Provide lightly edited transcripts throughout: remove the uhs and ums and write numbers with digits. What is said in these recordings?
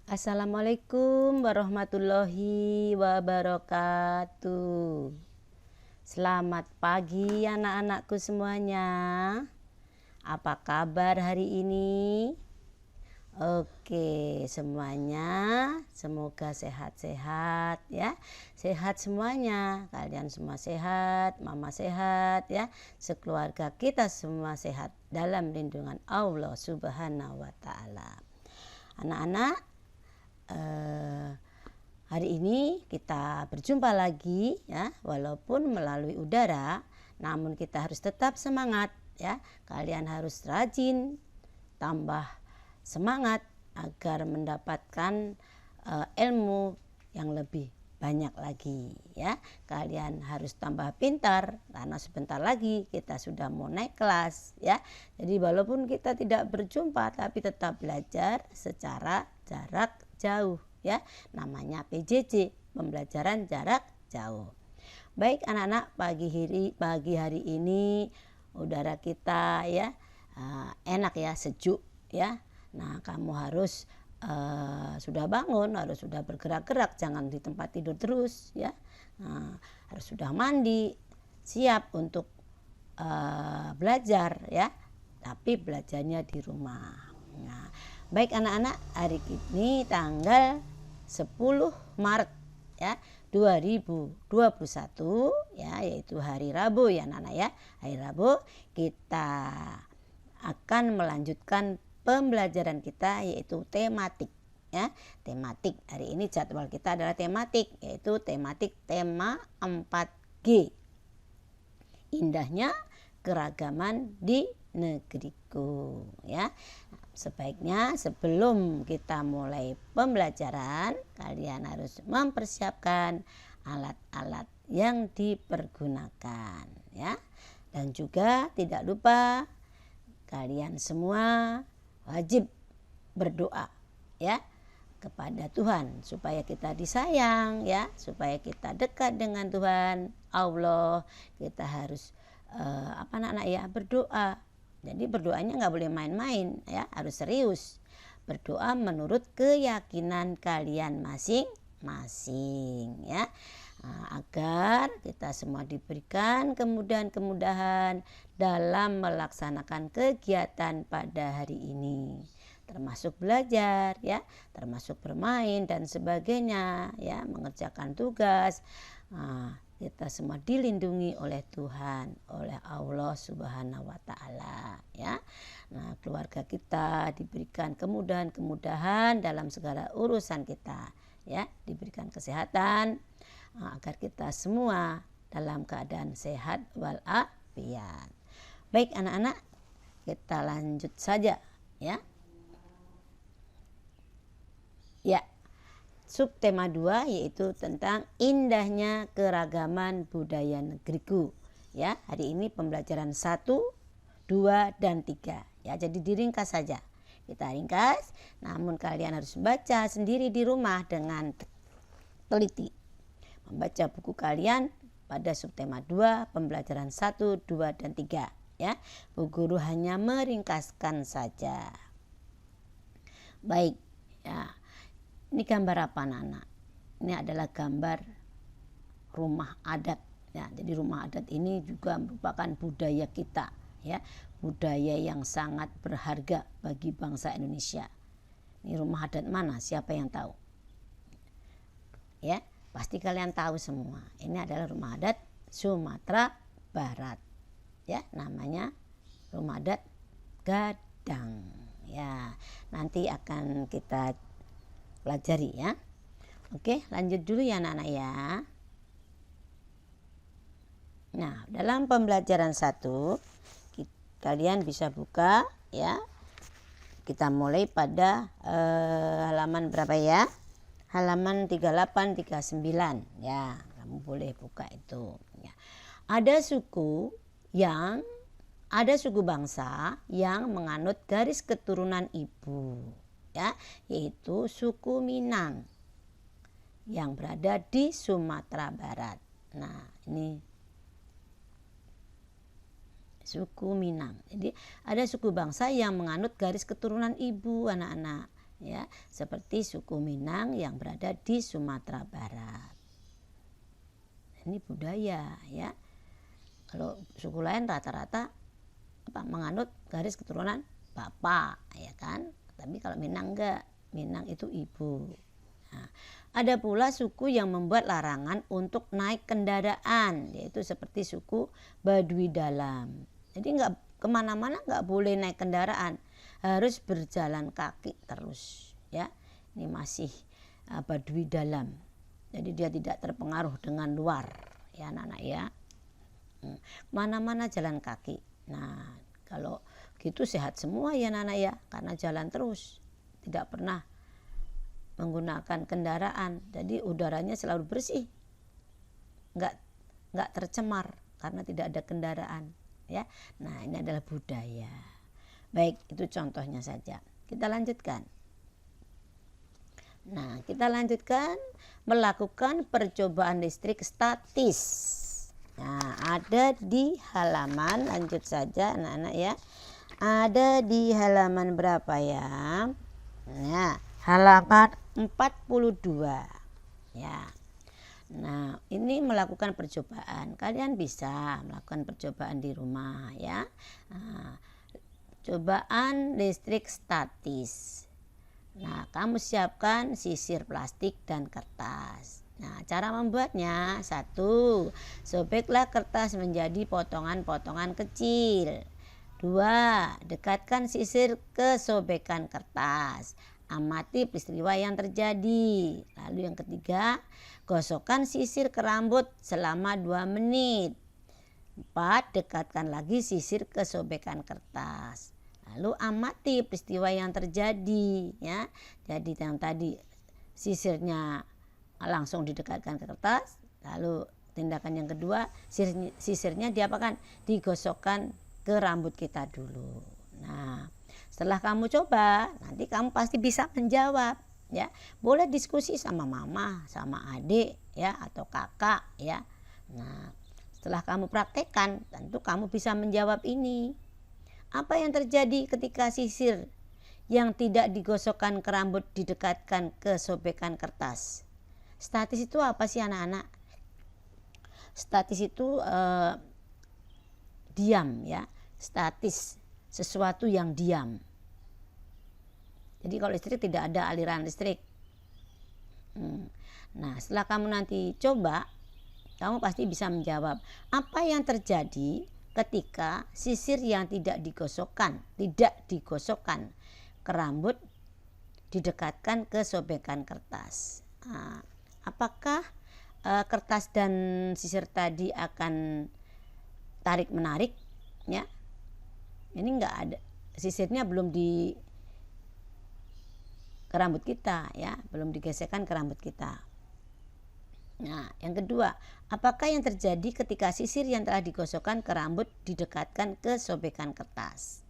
Assalamualaikum warahmatullahi wabarakatuh. Selamat pagi anak-anakku semuanya. Apa kabar hari ini? Oke, semuanya semoga sehat-sehat ya. Sehat semuanya. Kalian semua sehat, mama sehat ya. Sekeluarga kita semua sehat dalam lindungan Allah Subhanahu wa taala. Anak-anak, hari ini kita berjumpa lagi ya, walaupun melalui udara, namun kita harus tetap semangat ya. Kalian harus rajin, tambah semangat agar mendapatkan ilmu yang lebih banyak lagi ya. Kalian harus tambah pintar karena sebentar lagi kita sudah mau naik kelas ya. Jadi walaupun kita tidak berjumpa tapi tetap belajar secara jarak jauh ya, namanya PJJ, pembelajaran jarak jauh. Baik anak-anak, pagi hari ini udara kita ya enak ya, sejuk ya. Nah, kamu harus sudah bangun, harus sudah bergerak-gerak, jangan di tempat tidur terus ya. Nah, harus sudah mandi, siap untuk belajar ya, tapi belajarnya di rumah. Nah, baik anak-anak, hari ini tanggal 10 Maret ya 2021 ya, yaitu hari Rabu ya anak-anak ya. Hari Rabu kita akan melanjutkan pembelajaran kita yaitu tematik ya. Tematik hari ini jadwal kita adalah tematik, yaitu tematik tema 4G. Indahnya keragaman di negeriku ya. Sebaiknya sebelum kita mulai pembelajaran, kalian harus mempersiapkan alat-alat yang dipergunakan ya. Dan juga tidak lupa kalian semua wajib berdoa ya kepada Tuhan supaya kita disayang ya, supaya kita dekat dengan Tuhan Allah. Kita harus berdoa. Jadi berdoanya nggak boleh main-main ya, harus serius. Berdoa menurut keyakinan kalian masing-masing ya. Agar kita semua diberikan kemudahan-kemudahan dalam melaksanakan kegiatan pada hari ini, termasuk belajar ya, termasuk bermain dan sebagainya ya, mengerjakan tugas. Kita semua dilindungi oleh Tuhan, oleh Allah Subhanahu wa taala ya. Nah, keluarga kita diberikan kemudahan-kemudahan dalam segala urusan kita ya, diberikan kesehatan agar kita semua dalam keadaan sehat walafiat. Baik anak-anak, kita lanjut saja ya. Ya. Subtema 2 yaitu tentang indahnya keragaman budaya negeriku ya. Hari ini pembelajaran 1, 2 dan 3 ya. Jadi diringkas saja. Kita ringkas, namun kalian harus baca sendiri di rumah dengan teliti. Membaca buku kalian pada subtema 2, pembelajaran 1, 2 dan 3 ya. Bu Guru hanya meringkaskan saja. Baik ya. Ini gambar apa anak-anak? Ini adalah gambar rumah adat ya. Jadi rumah adat ini juga merupakan budaya kita ya, budaya yang sangat berharga bagi bangsa Indonesia. Ini rumah adat mana? Siapa yang tahu? Ya, pasti kalian tahu semua. Ini adalah rumah adat Sumatera Barat ya, namanya rumah adat Gadang ya. Nanti akan kita pelajari ya. Oke, lanjut dulu ya anak-anak ya. Nah, dalam pembelajaran 1 kalian bisa buka ya. Kita mulai pada halaman berapa ya? Halaman 38 39 ya. Kamu boleh buka itu ya. Ada suku bangsa yang menganut garis keturunan ibu ya, yaitu suku Minang yang berada di Sumatera Barat. Nah, ini suku Minang. Jadi ada suku bangsa yang menganut garis keturunan ibu anak-anak ya, seperti suku Minang yang berada di Sumatera Barat. Ini budaya ya. Kalau suku lain rata-rata menganut garis keturunan bapak, ya kan? Tapi kalau Minang enggak, Minang itu ibu. Nah, ada pula suku yang membuat larangan untuk naik kendaraan, yaitu seperti suku Baduy Dalam. Jadi nggak kemana-mana nggak boleh naik kendaraan, harus berjalan kaki terus. Ya, ini masih Baduy Dalam. Jadi dia tidak terpengaruh dengan luar, ya anak-anak ya. Mana-mana jalan kaki. Nah, kalau gitu sehat semua ya anak-anak ya, karena jalan terus, tidak pernah menggunakan kendaraan, jadi udaranya selalu bersih, nggak tercemar karena tidak ada kendaraan ya. Nah, ini adalah budaya. Baik, itu contohnya saja. Kita lanjutkan. Nah, kita lanjutkan melakukan percobaan listrik statis. Nah, ada di halaman, lanjut saja anak-anak ya. Ada di halaman berapa ya? Nah, halaman 42 ya. Nah, ini melakukan percobaan. Kalian bisa melakukan percobaan di rumah ya. Nah, cobaan listrik statis. Nah, kamu siapkan sisir plastik dan kertas. Nah, cara membuatnya: 1. Sobeklah kertas menjadi potongan-potongan kecil. 2. Dekatkan sisir ke sobekan kertas. Amati peristiwa yang terjadi. Lalu yang ketiga, gosokkan sisir ke rambut selama 2 menit. 4. Dekatkan lagi sisir ke sobekan kertas. Lalu amati peristiwa yang terjadi ya. Jadi yang tadi sisirnya langsung didekatkan ke kertas. Lalu tindakan yang kedua, sisirnya diapakan? Digosokkan ke rambut kita dulu. Nah, setelah kamu coba, nanti kamu pasti bisa menjawab ya. Boleh diskusi sama mama, sama adik ya, atau kakak ya. Nah, setelah kamu praktekkan, tentu kamu bisa menjawab ini. Apa yang terjadi ketika sisir yang tidak digosokkan ke rambut didekatkan ke sobekan kertas? Statis itu apa sih anak-anak? Statis itu diam ya. Statis, sesuatu yang diam. Jadi kalau listrik tidak ada aliran listrik. Nah, setelah kamu nanti coba, kamu pasti bisa menjawab apa yang terjadi ketika sisir yang tidak digosokkan ke rambut didekatkan ke sobekan kertas. Nah, apakah kertas dan sisir tadi akan tarik menarik ya? Ini enggak ada, sisirnya belum di ke rambut kita ya, belum digesekkan ke rambut kita. Nah, yang kedua, apakah yang terjadi ketika sisir yang telah digosokkan ke rambut didekatkan ke sobekan kertas?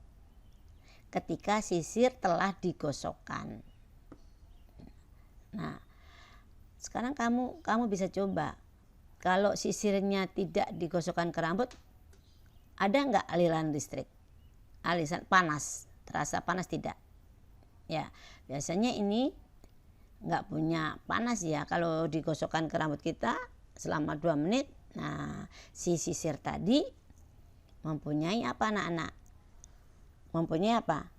Ketika sisir telah digosokkan. Nah, sekarang kamu bisa coba. Kalau sisirnya tidak digosokkan ke rambut, ada nggak aliran listrik? Aliran panas, terasa panas tidak? Ya, biasanya ini nggak punya panas ya kalau digosokkan ke rambut kita selama 2 menit. Nah, si sisir tadi mempunyai apa anak-anak? Mempunyai apa?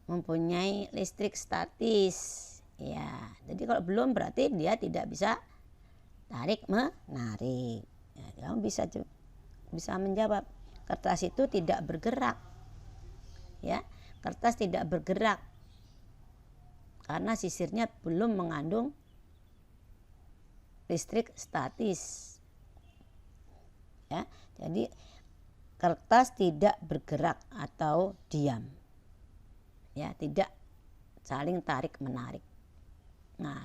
Mempunyai listrik statis. Ya, jadi kalau belum berarti dia tidak bisa tarik menarik. Ya, kamu bisa menjawab, kertas itu tidak bergerak. Ya, kertas tidak bergerak karena sisirnya belum mengandung listrik statis. Ya, jadi kertas tidak bergerak atau diam. Ya, tidak saling tarik menarik. Nah,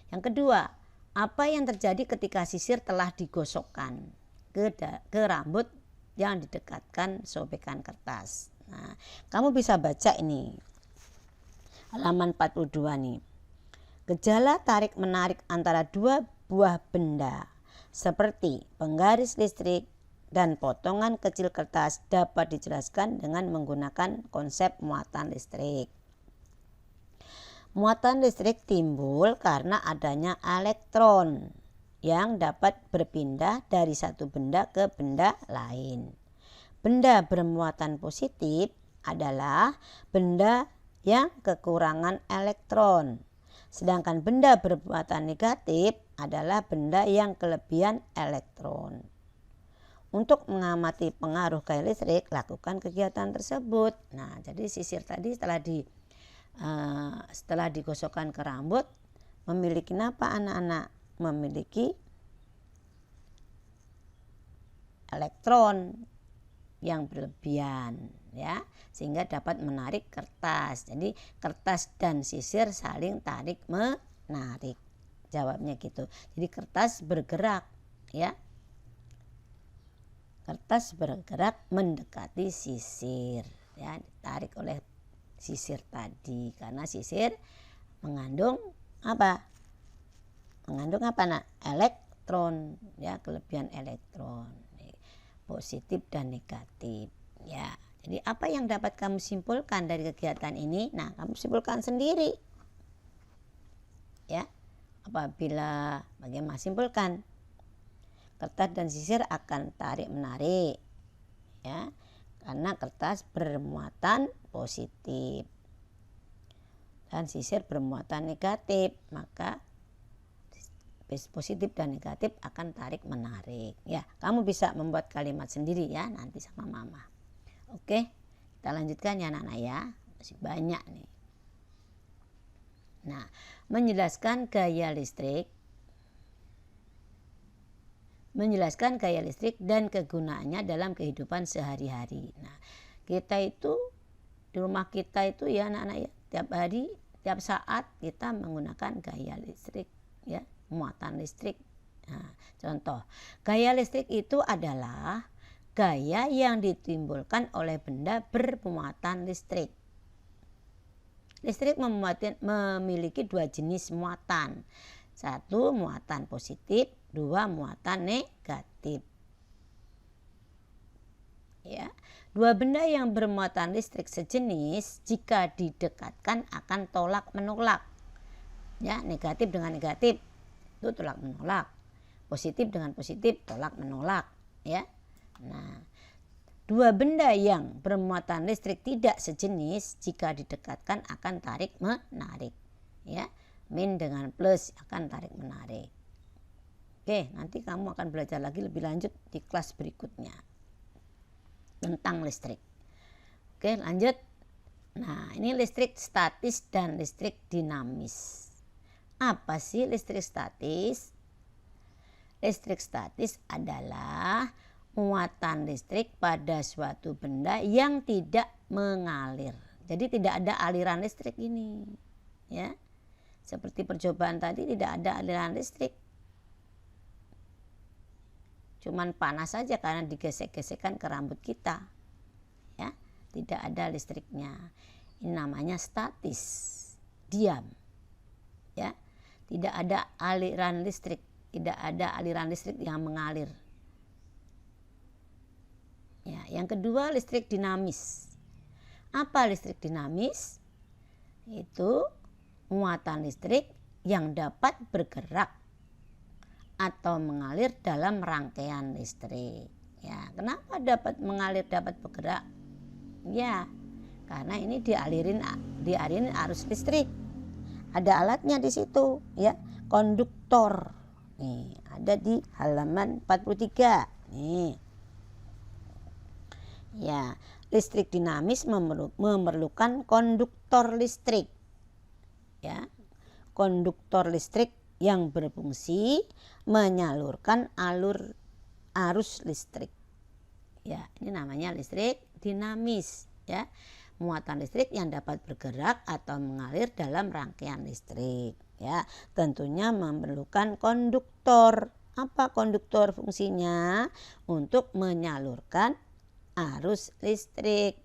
yang kedua, apa yang terjadi ketika sisir telah digosokkan ke rambut yang didekatkan sobekan kertas? Nah, kamu bisa baca ini. Halaman 42 nih. Gejala tarik menarik antara 2 buah benda seperti penggaris listrik dan potongan kecil kertas dapat dijelaskan dengan menggunakan konsep muatan listrik. Muatan listrik timbul karena adanya elektron yang dapat berpindah dari satu benda ke benda lain. Benda bermuatan positif adalah benda yang kekurangan elektron. Sedangkan benda bermuatan negatif adalah benda yang kelebihan elektron. Untuk mengamati pengaruh gaya listrik, lakukan kegiatan tersebut. Nah, jadi sisir tadi setelah digosokkan ke rambut memiliki apa anak-anak? Memiliki elektron yang berlebihan, ya, sehingga dapat menarik kertas. Jadi kertas dan sisir saling tarik menarik. Jawabnya gitu. Jadi kertas bergerak, ya. Kertas bergerak mendekati sisir, ya, ditarik oleh sisir tadi karena sisir mengandung apa? Mengandung apa, nak? Elektron, ya, kelebihan elektron, positif dan negatif, ya. Jadi apa yang dapat kamu simpulkan dari kegiatan ini? Nah, kamu simpulkan sendiri, ya. Apabila bagaimana simpulkan? Kertas dan sisir akan tarik menarik, ya, karena kertas bermuatan positif dan sisir bermuatan negatif, maka positif dan negatif akan tarik menarik, ya. Kamu bisa membuat kalimat sendiri, ya, nanti sama mama. Oke, kita lanjutkan ya anak-anak, ya, masih banyak nih. Nah, menjelaskan gaya listrik dan kegunaannya dalam kehidupan sehari-hari. Nah, kita itu di rumah kita itu, ya anak-anak, ya, tiap hari, tiap saat kita menggunakan gaya listrik, ya, muatan listrik. Nah, contoh, gaya listrik itu adalah gaya yang ditimbulkan oleh benda bermuatan listrik. Listrik memiliki dua jenis muatan. Satu, muatan positif, dua, muatan negatif. Ya, dua benda yang bermuatan listrik sejenis jika didekatkan akan tolak menolak. Ya, negatif dengan negatif itu tolak menolak. Positif dengan positif tolak menolak, ya. Nah, dua benda yang bermuatan listrik tidak sejenis jika didekatkan akan tarik menarik, ya. Min dengan plus akan tarik menarik. Oke, nanti kamu akan belajar lagi lebih lanjut di kelas berikutnya tentang listrik. Oke, lanjut. Nah, ini listrik statis dan listrik dinamis. Apa sih listrik statis? Listrik statis adalah muatan listrik pada suatu benda yang tidak mengalir. Jadi tidak ada aliran listrik ini, ya. Seperti percobaan tadi tidak ada aliran listrik. Cuman panas saja karena digesek-gesekkan ke rambut kita, ya. Tidak ada listriknya. Ini namanya statis, diam, ya. Tidak ada aliran listrik, tidak ada aliran listrik yang mengalir. Ya, yang kedua listrik dinamis. Apa listrik dinamis? Itu muatan listrik yang dapat bergerak atau mengalir dalam rangkaian listrik. Ya, kenapa dapat mengalir, dapat bergerak? Ya, karena ini dialirin arus listrik. Ada alatnya di situ, ya, konduktor. Nih, ada di halaman 43. Nih. Ya, listrik dinamis memerlukan konduktor listrik. Ya, konduktor listrik yang berfungsi menyalurkan arus listrik. Ya, ini namanya listrik dinamis, ya. Muatan listrik yang dapat bergerak atau mengalir dalam rangkaian listrik, ya. Tentunya memerlukan konduktor. Apa konduktor fungsinya? Untuk menyalurkan arus listrik.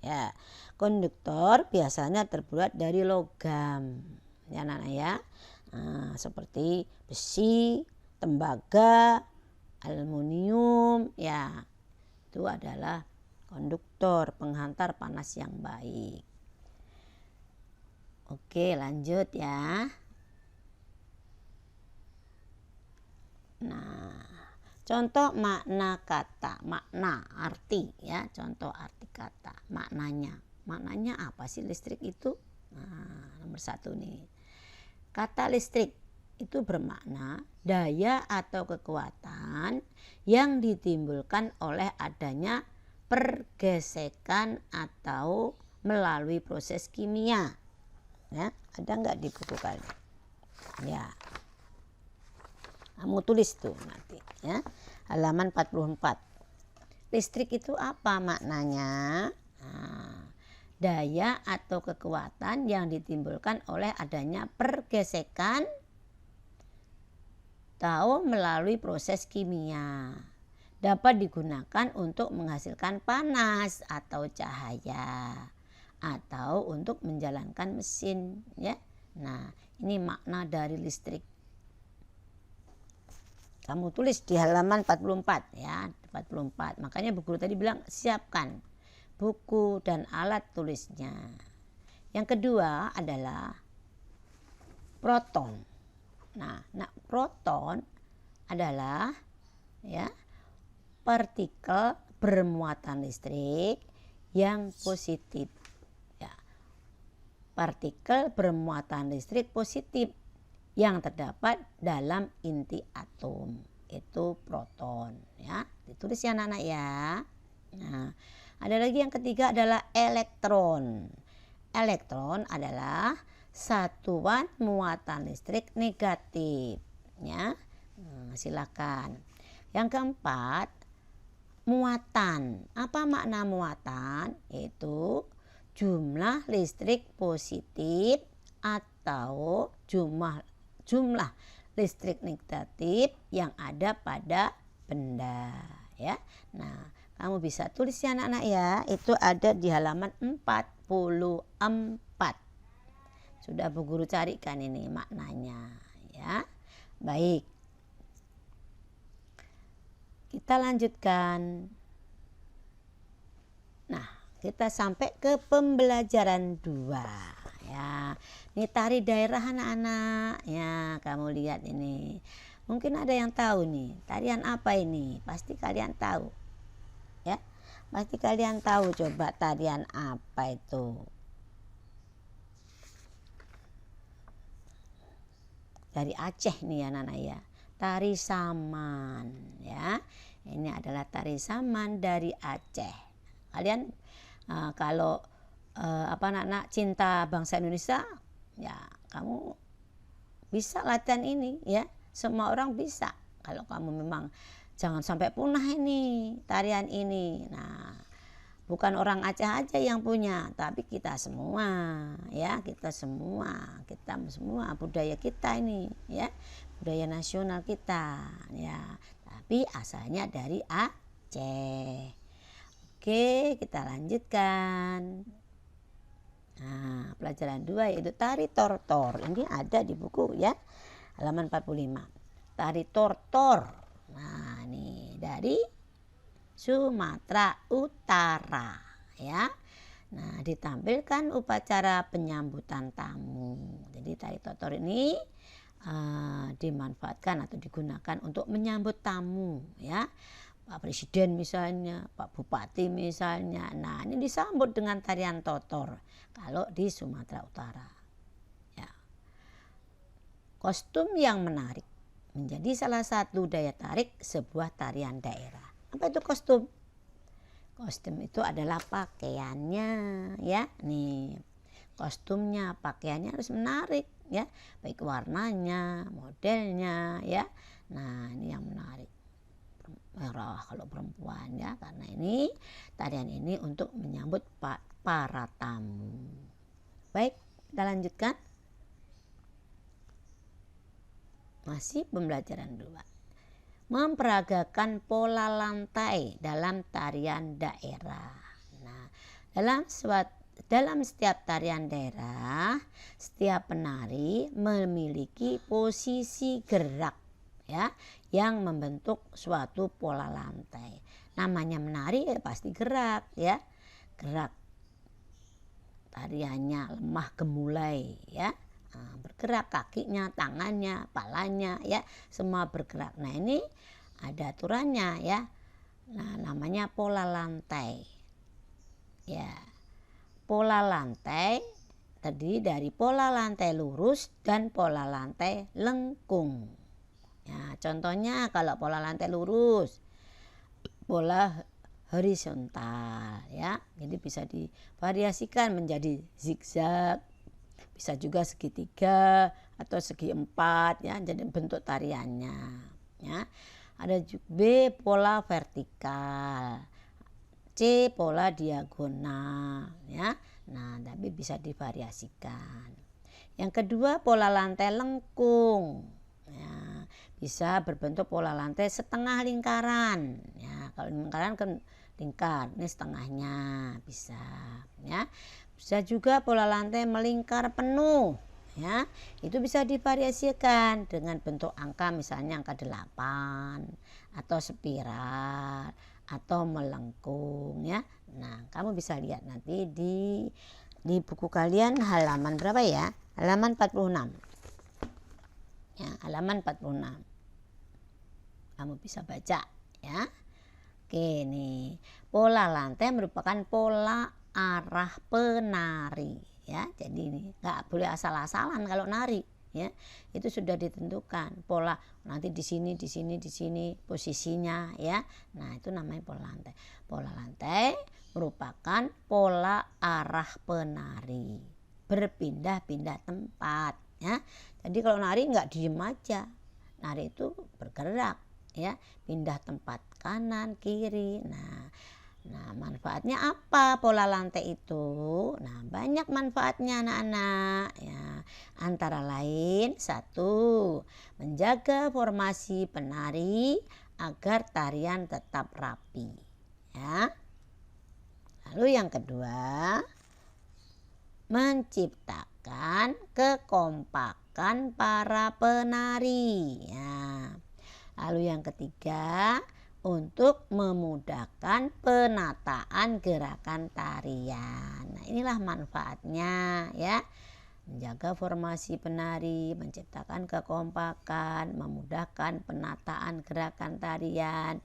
Ya, konduktor biasanya terbuat dari logam, ya anak-anak, ya. Nah, seperti besi, tembaga, aluminium, ya. Itu adalah konduktor, penghantar panas yang baik. Oke, lanjut ya. Nah, contoh makna kata, makna, arti ya, contoh arti kata, maknanya. Maknanya apa sih listrik itu? Nah, nomor 1 nih. Kata listrik itu bermakna daya atau kekuatan yang ditimbulkan oleh adanya pergesekan atau melalui proses kimia. Ya, ada nggak di buku kalian? Ya, kamu tulis tuh nanti ya, halaman 44. Listrik itu apa maknanya? Nah, daya atau kekuatan yang ditimbulkan oleh adanya pergesekan atau melalui proses kimia. Dapat digunakan untuk menghasilkan panas atau cahaya atau untuk menjalankan mesin ya. Nah, ini makna dari listrik. Kamu tulis di halaman 44 ya, 44. Makanya Bu Guru tadi bilang siapkan buku dan alat tulisnya. Yang kedua adalah proton. Nah, proton adalah ya partikel bermuatan listrik yang positif. Ya, partikel bermuatan listrik positif yang terdapat dalam inti atom, itu proton ya. Ditulis ya anak-anak ya. Nah, ada lagi yang ketiga adalah elektron. Elektron adalah satuan muatan listrik negatif ya. Silakan. Yang keempat, muatan. Apa makna muatan? Itu jumlah listrik positif atau jumlah listrik negatif yang ada pada benda ya. Nah, kamu bisa tulis ya anak-anak ya. Itu ada di halaman 44. Sudah Bu Guru carikan ini maknanya ya. Baik. Kita lanjutkan. Nah, kita sampai ke pembelajaran 2 ya. Ini tari daerah anak-anak ya, kamu lihat ini. Mungkin ada yang tahu nih, tarian apa ini? Pasti kalian tahu. Ya. Pasti kalian tahu, coba tarian apa itu? Dari Aceh nih ya anak-anak ya. Tari saman ya. Ini adalah tari saman dari Aceh. Kalian kalau anak-anak cinta bangsa Indonesia, ya kamu bisa latihan ini ya. Semua orang bisa. Kalau kamu memang jangan sampai punah ini tarian ini. Nah, bukan orang Aceh aja yang punya, tapi kita semua ya, kita semua budaya kita ini ya, budaya nasional kita ya. Tapi asalnya dari Aceh. Oke, kita lanjutkan. Nah, pelajaran 2 yaitu tari tortor. Ini ada di buku ya, halaman 45. Tari tortor. Nah, ini dari Sumatera Utara ya. Nah, ditampilkan upacara penyambutan tamu. Jadi tari tortor ini dimanfaatkan atau digunakan untuk menyambut tamu ya. Pak Presiden misalnya, Pak Bupati misalnya. Nah, ini disambut dengan tarian tortor kalau di Sumatera Utara. Ya. Kostum yang menarik menjadi salah satu daya tarik sebuah tarian daerah. Apa itu kostum? Kostum itu adalah pakaiannya ya. Nih, kostumnya, pakaiannya harus menarik ya. Baik warnanya, modelnya ya. Nah, ini yang menarik. Merah kalau perempuan ya, karena ini tarian ini untuk menyambut para tamu. Baik, kita lanjutkan. Masih pembelajaran 2. Memperagakan pola lantai dalam tarian daerah. Nah, dalam setiap tarian daerah, setiap penari memiliki posisi gerak ya, yang membentuk suatu pola lantai. Namanya menari ya pasti gerak ya. Gerak tariannya lemah gemulai ya. Nah, bergerak kakinya, tangannya, palanya ya, semua bergerak. Nah, ini ada aturannya ya. Nah, namanya pola lantai. Ya. Pola lantai terdiri dari pola lantai lurus dan pola lantai lengkung. Ya, contohnya kalau pola lantai lurus, pola horizontal ya. Jadi bisa divariasikan menjadi zigzag, bisa juga segitiga atau segi empat ya, jadi bentuk tariannya ya. Ada juga B pola vertikal, C pola diagonal ya. Nah, tapi bisa divariasikan. Yang kedua pola lantai lengkung ya, bisa berbentuk pola lantai setengah lingkaran ya. Kalau lingkaran kan lingkar, ini setengahnya bisa ya. Bisa juga pola lantai melingkar penuh ya. Itu bisa divariasikan dengan bentuk angka, misalnya angka 8 atau spiral atau melengkung ya. Nah, kamu bisa lihat nanti di buku kalian halaman berapa ya? Halaman 46. Ya, halaman 46. Kamu bisa baca ya. Oke, nih. Pola lantai merupakan pola arah penari ya. Jadi ini nggak boleh asal-asalan kalau nari ya. Itu sudah ditentukan pola, nanti di sini posisinya ya. Nah, itu namanya pola lantai. Pola lantai merupakan pola arah penari, berpindah-pindah tempat ya. Jadi kalau nari nggak diem aja, nari itu bergerak ya, pindah tempat kanan kiri. Nah, manfaatnya apa pola lantai itu? Nah, banyak manfaatnya anak-anak ya. Antara lain, 1, menjaga formasi penari agar tarian tetap rapi ya. Lalu yang kedua, menciptakan kekompakan para penari ya. Lalu yang ketiga, untuk memudahkan penataan gerakan tarian. Nah, inilah manfaatnya ya. Menjaga formasi penari, menciptakan kekompakan, memudahkan penataan gerakan tarian.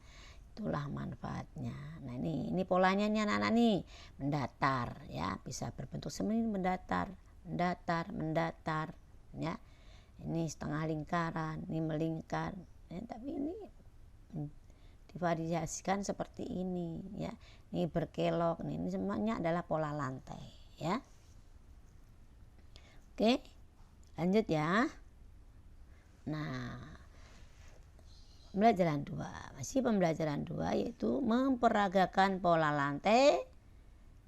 Itulah manfaatnya. Nah, ini polanya nih anak-anak nih. Mendatar ya, bisa berbentuk seperti mendatar ya. Ini setengah lingkaran, ini melingkar. Ya, tapi ini divariasikan seperti ini ya. Ini berkelok, ini semuanya adalah pola lantai ya. Oke, lanjut ya. Nah, pembelajaran 2, masih pembelajaran 2, yaitu memperagakan pola lantai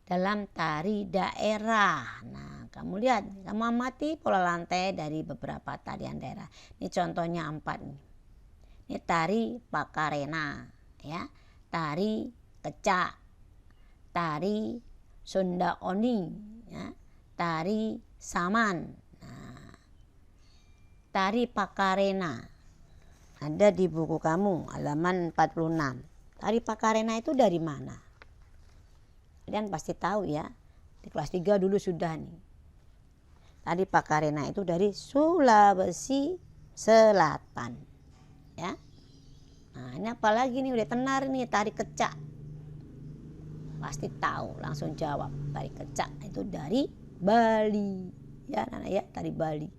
dalam tari daerah. Nah, kamu lihat, kamu amati pola lantai dari beberapa tarian daerah. Ini contohnya 4 nih. Ini tari Pakarena ya, tari Kecak, tari Sunda Oni ya, tari Saman. Nah, tari Pakarena ada di buku kamu halaman 46. Tari Pakarena itu dari mana? Kalian pasti tahu ya, di kelas 3 dulu sudah nih. Tari Pakarena itu dari Sulawesi Selatan ya. Nah, ini apalagi nih, udah tenar nih, tari Kecak. Pasti tahu, langsung jawab. Tari Kecak itu dari Bali ya anak-anak ya, tari Bali.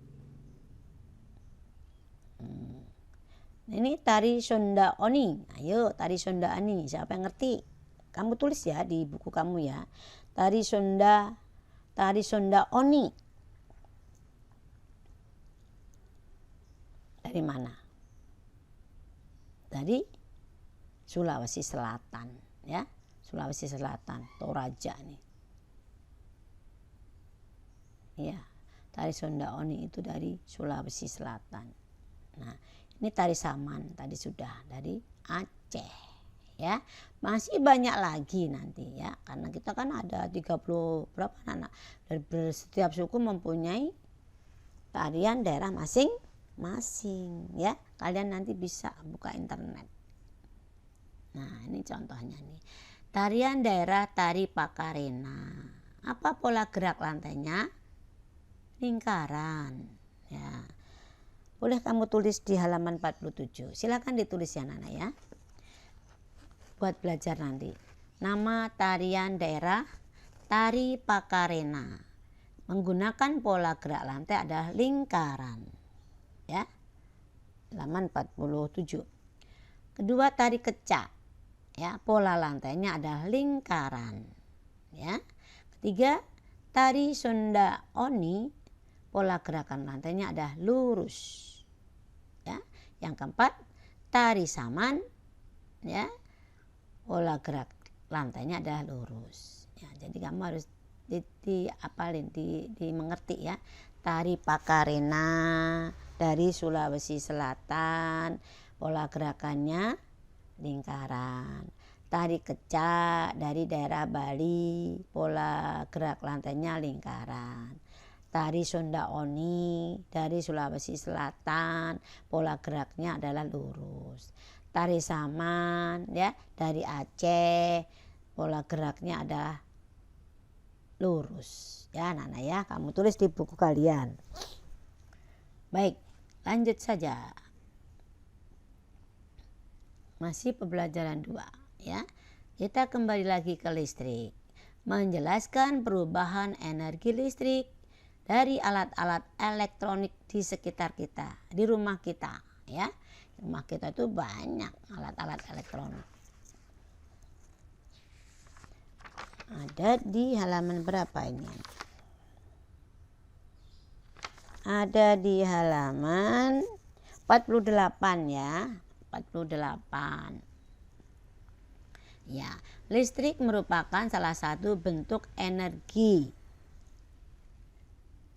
Ini tari Sunda Oni. Ayo, tari Sunda Oni, siapa yang ngerti? Kamu tulis ya di buku kamu ya. Tari Sunda Oni. Dari mana? Dari Sulawesi Selatan ya. Sulawesi Selatan, Toraja nih. Ya, tari Sunda Oni itu dari Sulawesi Selatan. Nah, ini tari Saman tadi sudah dari Aceh ya. Masih banyak lagi nanti ya, karena kita kan ada 30 berapa anak. Dari setiap suku mempunyai tarian daerah masing-masing ya. Kalian nanti bisa buka internet. Nah, ini contohnya nih. Tarian daerah tari Pakarena. Apa pola gerak lantainya? Lingkaran. Ya. Boleh kamu tulis di halaman 47. Silakan ditulis ya Nana ya. Buat belajar nanti. Nama tarian daerah Tari Pakarena. Menggunakan pola gerak lantai adalah lingkaran. Ya. Halaman 47. Kedua, tari kecak. Ya, pola lantainya adalah lingkaran. Ya. Ketiga, tari Sunda Oni, pola gerakan lantainya adalah lurus. Ya. Yang keempat, tari Saman, ya, pola gerak lantainya adalah lurus. Ya, jadi kamu harus dimengerti ya. Tari Pakarena dari Sulawesi Selatan, pola gerakannya lingkaran. Tari kecak dari daerah Bali, pola gerak lantainya lingkaran. Tari Sunda Oni dari Sulawesi Selatan, pola geraknya adalah lurus. Tari Saman ya dari Aceh, pola geraknya adalah lurus. Ya Nana ya, kamu tulis di buku kalian. Baik, lanjut saja. Masih pembelajaran 2 ya. Kita kembali lagi ke listrik. Menjelaskan perubahan energi listrik dari alat-alat elektronik di sekitar kita, di rumah kita ya. Rumah kita itu banyak alat-alat elektronik. Ada di halaman berapa ini? Ada di halaman 48 ya. 48. Ya, listrik merupakan salah satu bentuk energi.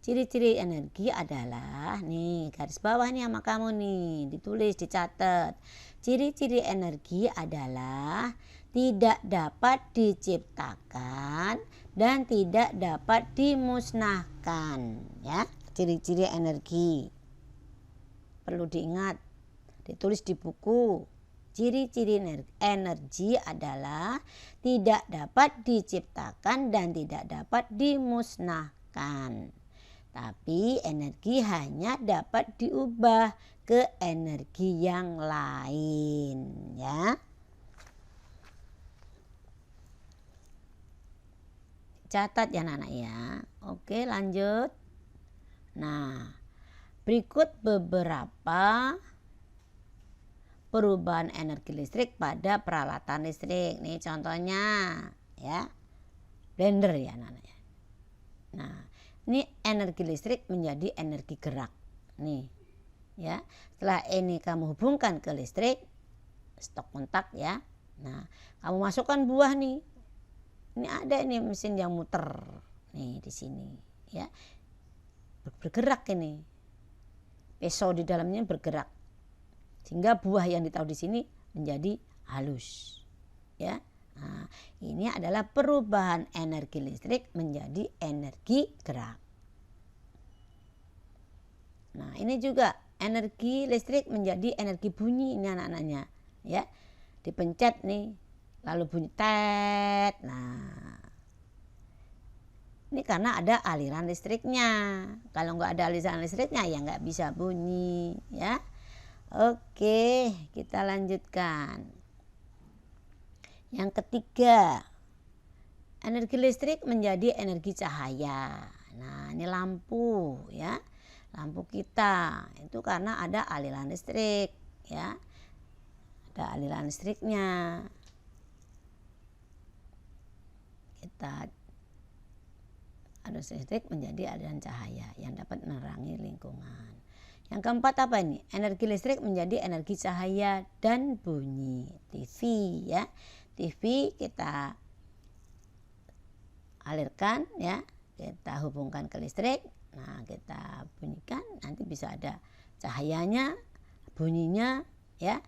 Ciri-ciri energi adalah, nih garis bawah nih sama kamu nih, ditulis, dicatat. Ciri-ciri energi adalah tidak dapat diciptakan dan tidak dapat dimusnahkan. Ya, ciri-ciri energi. Perlu diingat, ditulis di buku. Ciri-ciri energi adalah tidak dapat diciptakan dan tidak dapat dimusnahkan. Tapi energi hanya dapat diubah ke energi yang lain ya. Catat ya anak-anak ya. Oke, lanjut. Nah, berikut beberapa perubahan energi listrik pada peralatan listrik. Nih contohnya ya. Blender ya anak-anak ya. Nah, ini energi listrik menjadi energi gerak. Nih ya. Setelah ini kamu hubungkan ke listrik, stop kontak ya. Nah, kamu masukkan buah nih. Ini ada ini mesin yang muter. Nih di sini ya. Bergerak ini. Pisau di dalamnya bergerak. Sehingga buah yang ditaruh di sini menjadi halus. Ya. Nah, ini adalah perubahan energi listrik menjadi energi gerak. Nah, ini juga energi listrik menjadi energi bunyi ini anak-anaknya, ya. Dipencet nih, lalu bunyi tet. Nah, ini karena ada aliran listriknya. Kalau nggak ada aliran listriknya ya nggak bisa bunyi, ya. Oke, kita lanjutkan. Yang ketiga, energi listrik menjadi energi cahaya. Nah, ini lampu ya. Lampu kita itu karena ada aliran listrik ya. Ada aliran listriknya. Kita arus listrik menjadi aliran cahaya yang dapat menerangi lingkungan. Yang keempat apa ini? Energi listrik menjadi energi cahaya dan bunyi. TV ya. TV kita alirkan ya, kita hubungkan ke listrik. Nah, kita bunyikan, nanti bisa ada cahayanya, bunyinya ya.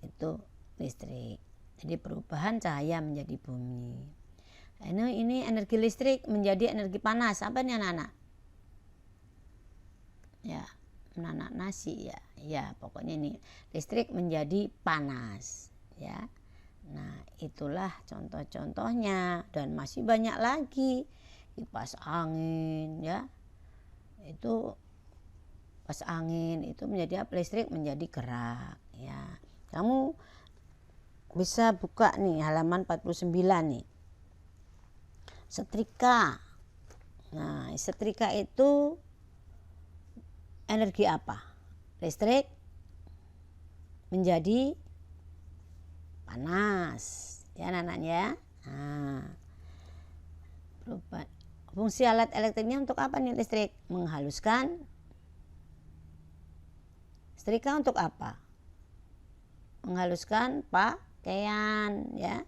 Itu listrik. Jadi perubahan cahaya menjadi bunyi. Ini energi listrik menjadi energi panas. Apa nih anak-anak? Ya, menanak nasi ya. Ya, pokoknya ini listrik menjadi panas ya. Nah, itulah contoh-contohnya dan masih banyak lagi. Kipas angin ya. Itu kipas angin itu menjadi apa? Listrik menjadi gerak ya. Kamu bisa buka nih halaman 49 nih. Setrika. Nah, setrika itu energi apa? Listrik menjadi panas ya anak-anaknya. Nah, fungsi alat elektriknya untuk apa nih listrik? Menghaluskan. Setrika untuk apa? Menghaluskan pakaian ya.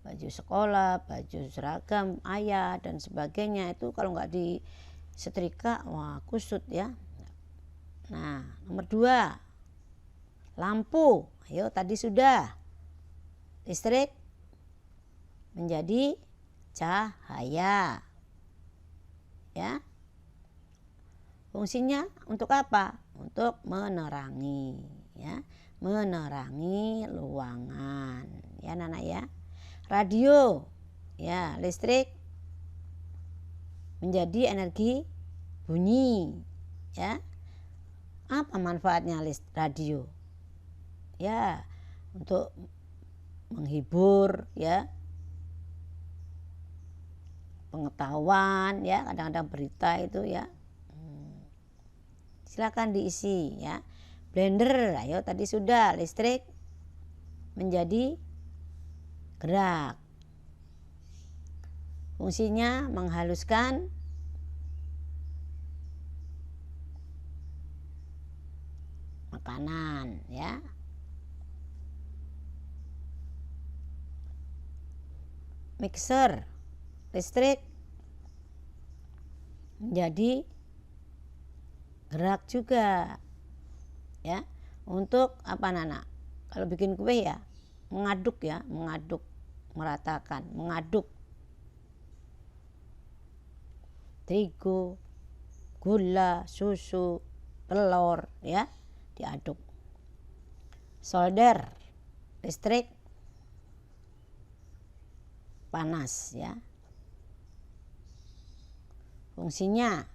Baju sekolah, baju seragam ayah dan sebagainya itu kalau nggak di setrika wah kusut ya. Nah, nomor 2 lampu. Ayo tadi sudah. Listrik menjadi cahaya. Ya. Fungsinya untuk apa? Untuk menerangi ya. Menerangi ruangan. Ya anak-anak ya. Radio. Ya, listrik menjadi energi bunyi. Ya. Apa manfaatnya radio? Ya, untuk menghibur ya. Pengetahuan ya, kadang-kadang berita itu ya. Silakan diisi ya. Blender, ayo tadi sudah listrik menjadi gerak. Fungsinya menghaluskan makanan ya. Mixer, listrik menjadi gerak juga ya. Untuk apa anak-anak? Kalau bikin kue ya mengaduk ya, mengaduk, meratakan, mengaduk terigu, gula, susu, telur ya, diaduk. Solder, listrik panas ya. Fungsinya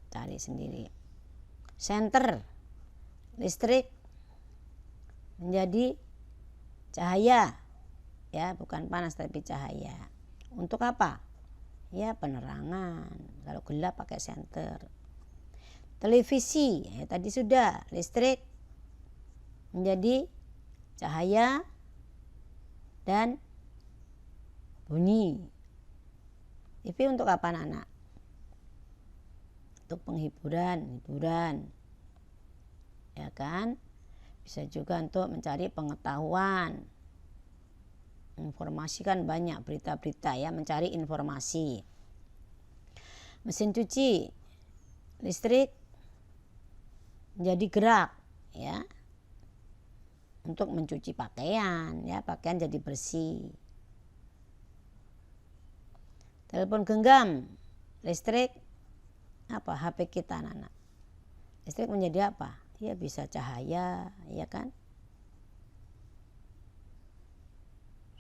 cari sendiri. Senter, listrik menjadi cahaya ya, bukan panas tapi cahaya. Untuk apa? Ya penerangan. Kalau gelap pakai senter. Televisi ya, tadi sudah listrik menjadi cahaya dan bunyi. TV untuk apa anak-anak? Untuk penghiburan, hiburan. Ya kan? Bisa juga untuk mencari pengetahuan. Informasi kan banyak, berita-berita ya, mencari informasi. Mesin cuci, listrik menjadi gerak ya. Untuk mencuci pakaian ya, pakaian jadi bersih. Telepon genggam, listrik apa? HP kita anak-anak. Listrik menjadi apa? Ya bisa cahaya, ya kan?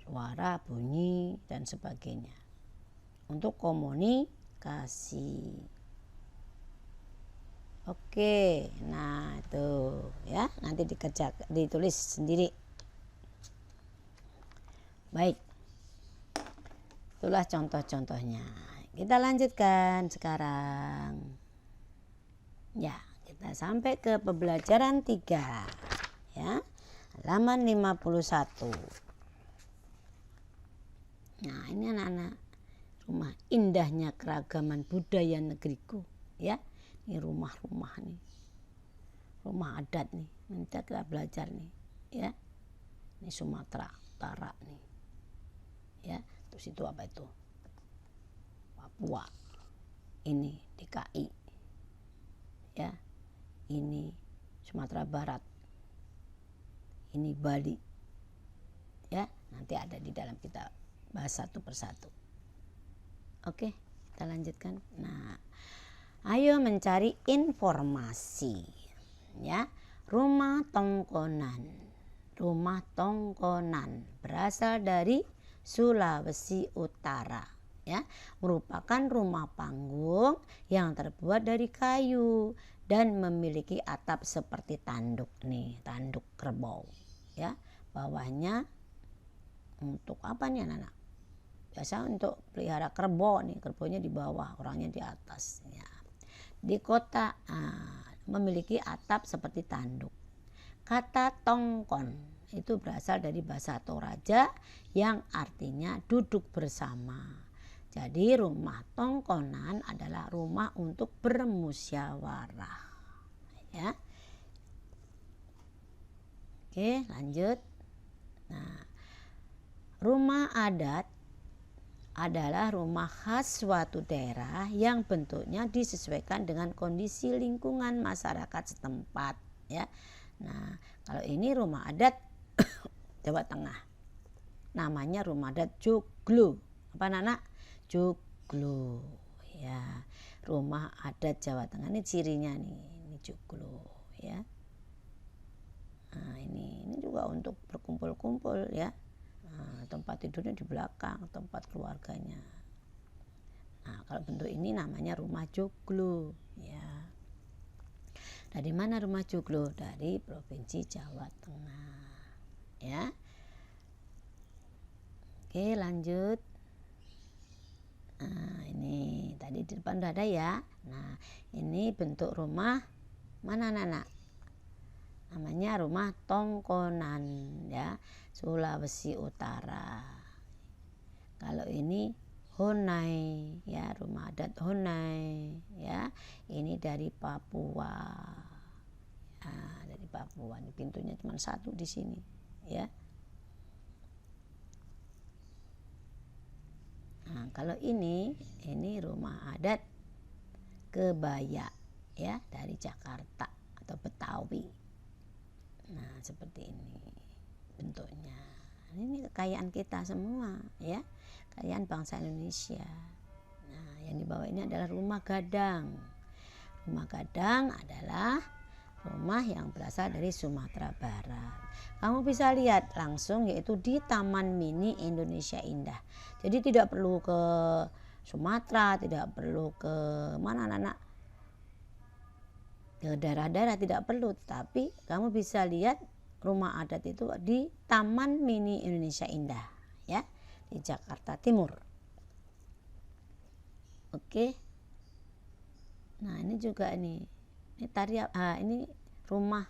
Suara, bunyi dan sebagainya. Untuk komunikasi. Oke, nah itu ya, nanti ditulis sendiri. Baik. Itulah contoh-contohnya. Kita lanjutkan sekarang. Ya, kita sampai ke pembelajaran 3. Ya. Halaman 51. Nah, ini anak-anak. Rumah indahnya keragaman budaya negeriku, ya. Ini rumah-rumah nih. Rumah adat nih. Nanti kita belajar nih, ya. Ini Sumatera Utara nih. Ya, terus itu apa itu? Papua. Ini DKI. Ya. Ini Sumatera Barat. Ini Bali. Ya, nanti ada di dalam kita bahas satu persatu. Oke, kita lanjutkan. Nah, ayo mencari informasi. Ya, rumah tongkonan. rumah tongkonan berasal dari Sulawesi Utara, ya, merupakan rumah panggung yang terbuat dari kayu dan memiliki atap seperti tanduk nih, tanduk kerbau, ya. Bawahnya untuk apa nih anak-anak? Biasa untuk pelihara kerbau nih, kerbaunya di bawah, orangnya di atas, ya. Di kota memiliki atap seperti tanduk. Kata tongkon itu berasal dari bahasa Toraja yang artinya duduk bersama. Jadi rumah tongkonan adalah rumah untuk bermusyawarah, ya. Oke, lanjut. Nah, rumah adat adalah rumah khas suatu daerah yang bentuknya disesuaikan dengan kondisi lingkungan masyarakat setempat, ya. Nah, kalau ini rumah adat Jawa Tengah, namanya rumah adat Joglo. Apa anak-anak? Joglo, ya. Rumah adat Jawa Tengah ini cirinya nih, ini Joglo, ya. Nah, ini juga untuk berkumpul-kumpul, ya. Nah, tempat tidurnya di belakang, tempat keluarganya. Nah, kalau bentuk ini namanya rumah joglo, ya. Dari mana rumah joglo? Dari Provinsi Jawa Tengah, ya. Oke, lanjut. Nah, ini tadi di depan udah ada, ya. Nah, ini bentuk rumah mana anak-anak? Namanya rumah tongkonan, ya, Sulawesi Utara. Kalau ini Honai, ya, rumah adat Honai, ya. Ini dari Papua. Nah, dari Papua. Ini pintunya cuma satu di sini, ya. Nah, kalau ini rumah adat Kebaya, ya, dari Jakarta atau Betawi. Nah, seperti ini bentuknya. Ini kekayaan kita semua, ya, kekayaan bangsa Indonesia. Nah, yang di bawah ini adalah rumah gadang. Rumah gadang adalah rumah yang berasal dari Sumatera Barat. Kamu bisa lihat langsung, yaitu di Taman Mini Indonesia Indah. Jadi tidak perlu ke Sumatera, tidak perlu ke mana anak-anak, ke daerah-daerah, tidak perlu, tapi kamu bisa lihat rumah adat itu di Taman Mini Indonesia Indah, ya, di Jakarta Timur. Oke. Nah, ini juga ini tarian, ini rumah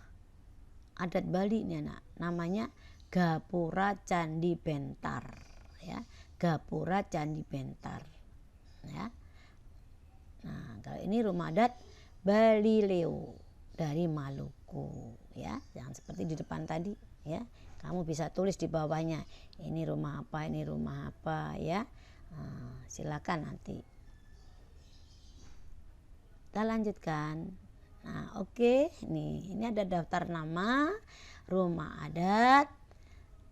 adat Bali nih anak, namanya Gapura Candi Bentar, ya, Gapura Candi Bentar, ya. Nah, kalau ini rumah adat Balileo dari Maluku, ya, yang seperti di depan tadi, ya. Kamu bisa tulis di bawahnya, ini rumah apa, ini rumah apa, ya. Silakan nanti. Kita lanjutkan. Nah, oke, ini ada daftar nama rumah adat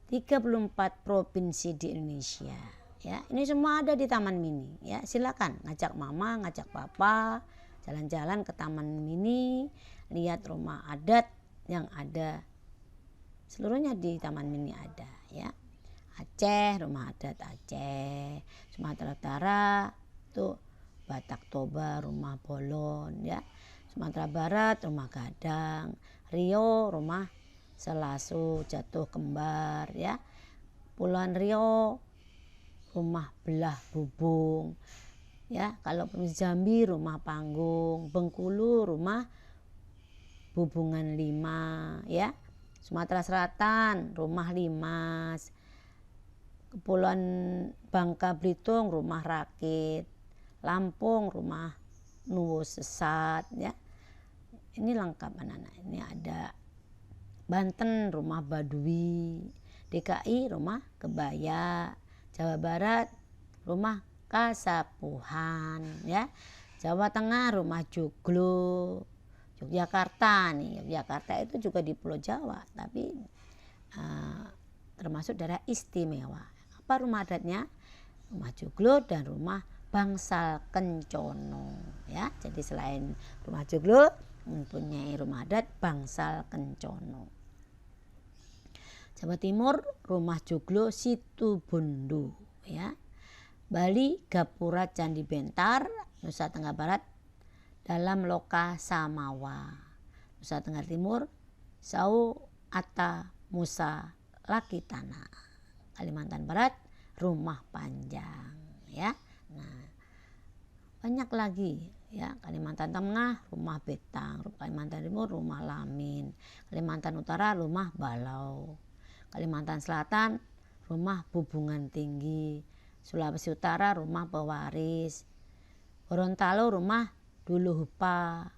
34 provinsi di Indonesia, ya. Ini semua ada di Taman Mini, ya. Silakan ngajak mama, ngajak papa jalan-jalan ke Taman Mini, lihat rumah adat yang ada seluruhnya di Taman Mini ada, ya. Aceh, rumah adat Aceh. Sumatera Utara tuh Batak Toba, rumah Bolon, ya. Sumatera Barat rumah gadang. Riau rumah Selasu Jatuh Kembar, ya. Pulauan Riau rumah Belah Bubung, ya. Kalau Provinsi Jambi rumah Panggung. Bengkulu rumah Bubungan 5, ya. Sumatera Selatan rumah Limas. Kepulauan Bangka Belitung rumah Rakit. Lampung rumah Nuwo Sesat, ya. Ini lengkap anak-anak. Ini ada Banten rumah Baduy. DKI rumah Kebaya. Jawa Barat rumah Kasapuhan, ya. Jawa Tengah rumah Joglo. Yogyakarta nih, Yogyakarta itu juga di Pulau Jawa, tapi termasuk daerah istimewa. Apa rumah adatnya? Rumah Joglo dan rumah Bangsal Kencono, ya. Jadi selain rumah Joglo mempunyai rumah adat Bangsal Kencono. Jawa Timur Rumah Joglo Situbondo ya. Bali Gapura Candi Bentar. Nusa Tenggara Barat Dalam Loka Samawa. Nusa Tenggara Timur Sau Ata Musa Lakitana. Kalimantan Barat Rumah Panjang ya. Nah, banyak lagi ya. Kalimantan Tengah Rumah Betang, Kalimantan Timur Rumah Lamin, Kalimantan Utara Rumah Balau, Kalimantan Selatan Rumah Bubungan Tinggi, Sulawesi Utara Rumah Pewaris, Gorontalo Rumah Duluhupa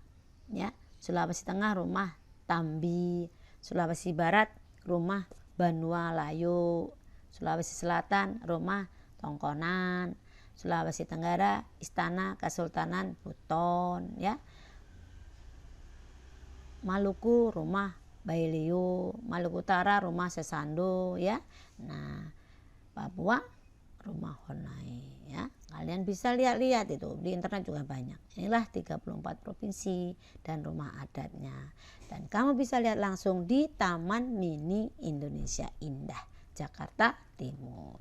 ya. Sulawesi Tengah Rumah Tambi, Sulawesi Barat Rumah Banua Layu, Sulawesi Selatan Rumah Tongkonan, Sulawesi Tenggara Istana Kesultanan Buton ya. Maluku Rumah Baileo, Maluku Utara Rumah Sesando ya. Nah, Papua Rumah Honai ya. Kalian bisa lihat-lihat itu di internet juga banyak. Inilah 34 provinsi dan rumah adatnya. Dan kamu bisa lihat langsung di Taman Mini Indonesia Indah, Jakarta Timur.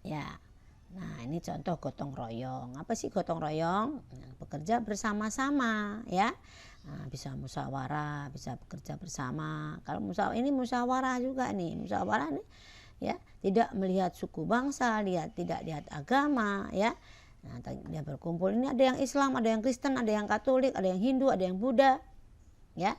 Ya. Nah, ini contoh gotong royong. Apa sih gotong royong? Bekerja bersama-sama ya. Nah, bisa musyawarah, bisa bekerja bersama. Kalau ini musyawarah juga nih. Musyawarah nih ya, tidak melihat suku bangsa, tidak lihat agama ya. Nah, dia berkumpul ini ada yang Islam, ada yang Kristen, ada yang Katolik, ada yang Hindu, ada yang Buddha ya.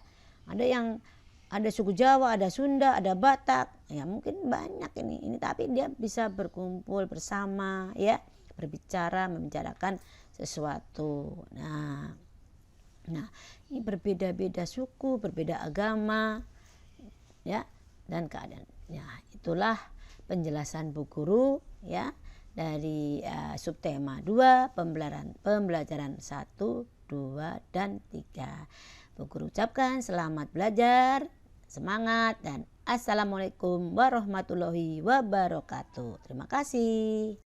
Ada suku Jawa, ada Sunda, ada Batak. Ya mungkin banyak ini tapi dia bisa berkumpul bersama ya, berbicara, membicarakan sesuatu. Nah, ini berbeda-beda suku, berbeda agama ya dan keadaan. Ya, itulah penjelasan Bu Guru ya dari subtema 2 pembelajaran 1, 2 dan 3. Bu Guru ucapkan selamat belajar, semangat dan assalamualaikum warahmatullahi wabarakatuh. Terima kasih.